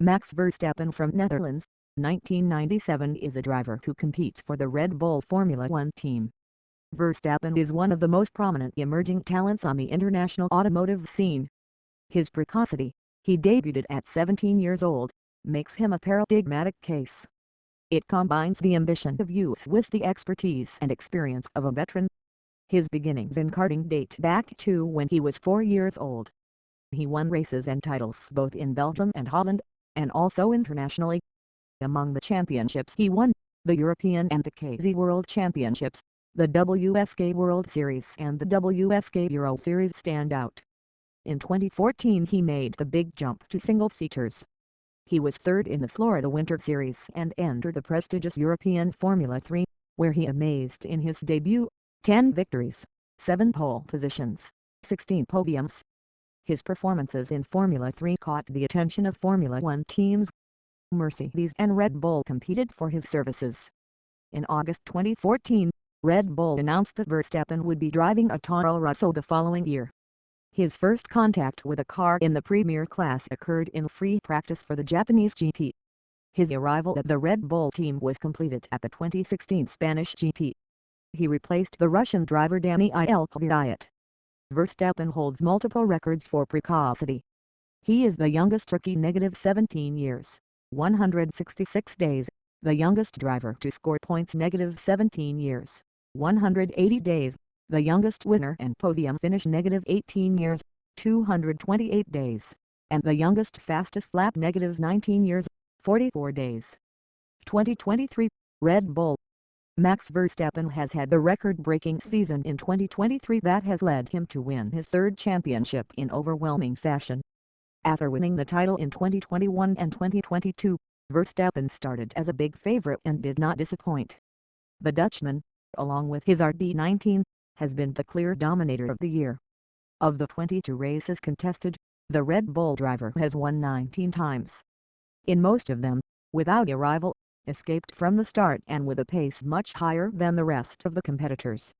Max Verstappen from Netherlands, 1997 is a driver who competes for the Red Bull Formula One team. Verstappen is one of the most prominent emerging talents on the international automotive scene. His precocity, he debuted at 17 years old, makes him a paradigmatic case. It combines the ambition of youth with the expertise and experience of a veteran. His beginnings in karting date back to when he was 4 years old. He won races and titles both in Belgium and Holland, and also internationally. Among the championships he won, the European and the KZ World Championships, the WSK World Series and the WSK Euro Series stand out. In 2014 he made the big jump to single-seaters. He was third in the Florida Winter Series and entered the prestigious European Formula 3, where he amazed in his debut, 10 victories, 7 pole positions, 16 podiums. His performances in Formula 3 caught the attention of Formula One teams. Mercedes and Red Bull competed for his services. In August 2014, Red Bull announced that Verstappen would be driving a Toro Rosso the following year. His first contact with a car in the Premier class occurred in free practice for the Japanese GP. His arrival at the Red Bull team was completed at the 2016 Spanish GP. He replaced the Russian driver Daniil Kvyat. Verstappen holds multiple records for precocity. He is the youngest rookie -17 years, 166 days, the youngest driver to score points -17 years, 180 days, the youngest winner and podium finish -18 years, 228 days, and the youngest fastest lap -19 years, 44 days. 2023, Red Bull. Max Verstappen has had the record-breaking season in 2023 that has led him to win his third championship in overwhelming fashion. After winning the title in 2021 and 2022, Verstappen started as a big favorite and did not disappoint. The Dutchman, along with his RB19, has been the clear dominator of the year. Of the 22 races contested, the Red Bull driver has won 19 times. In most of them, without a rival, escaped from the start and with a pace much higher than the rest of the competitors.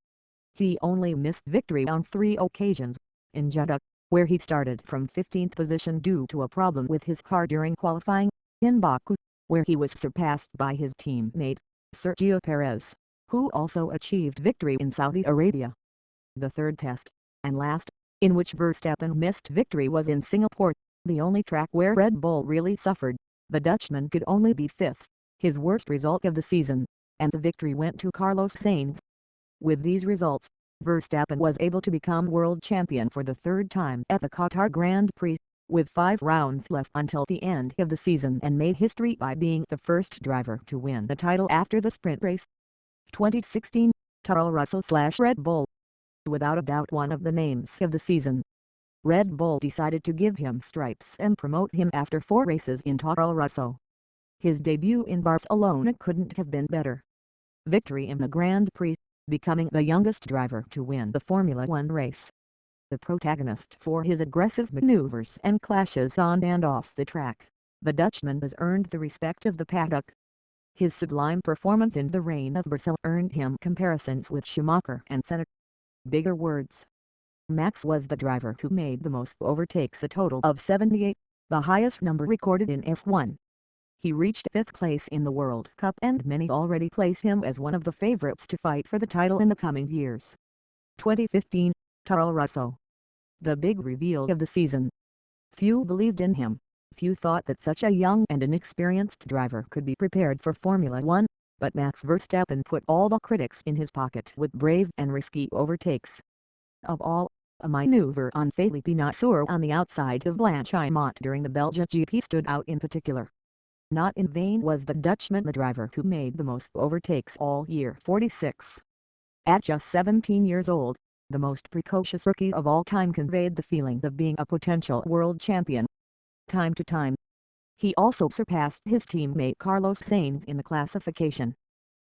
He only missed victory on 3 occasions, in Jeddah, where he started from 15th position due to a problem with his car during qualifying, in Baku, where he was surpassed by his teammate, Sergio Perez, who also achieved victory in Saudi Arabia. The third test, and last, in which Verstappen missed victory was in Singapore, the only track where Red Bull really suffered. The Dutchman could only be 5th, his worst result of the season, and the victory went to Carlos Sainz. With these results, Verstappen was able to become world champion for the third time at the Qatar Grand Prix, with 5 rounds left until the end of the season, and made history by being the first driver to win the title after the sprint race. 2016, Toro Rosso/Red Bull. Without a doubt one of the names of the season. Red Bull decided to give him stripes and promote him after 4 races in Toro Rosso. His debut in Barcelona couldn't have been better. Victory in the Grand Prix, becoming the youngest driver to win the Formula One race. The protagonist for his aggressive maneuvers and clashes on and off the track, the Dutchman has earned the respect of the paddock. His sublime performance in the rain of Brazil earned him comparisons with Schumacher and Senna. Bigger words. Max was the driver who made the most overtakes, a total of 78, the highest number recorded in F1. He reached 5th place in the World Cup, and many already place him as one of the favorites to fight for the title in the coming years. 2015, Toro Rosso. The big reveal of the season. Few believed in him. Few thought that such a young and inexperienced driver could be prepared for Formula One, but Max Verstappen put all the critics in his pocket with brave and risky overtakes. Of all, a maneuver on Felipe Nasr on the outside of Blanchimont during the Belgian GP stood out in particular. Not in vain was the Dutchman the driver who made the most overtakes all year. 46. At just 17 years old, the most precocious rookie of all time conveyed the feeling of being a potential world champion. Time to time, he also surpassed his teammate Carlos Sainz in the classification.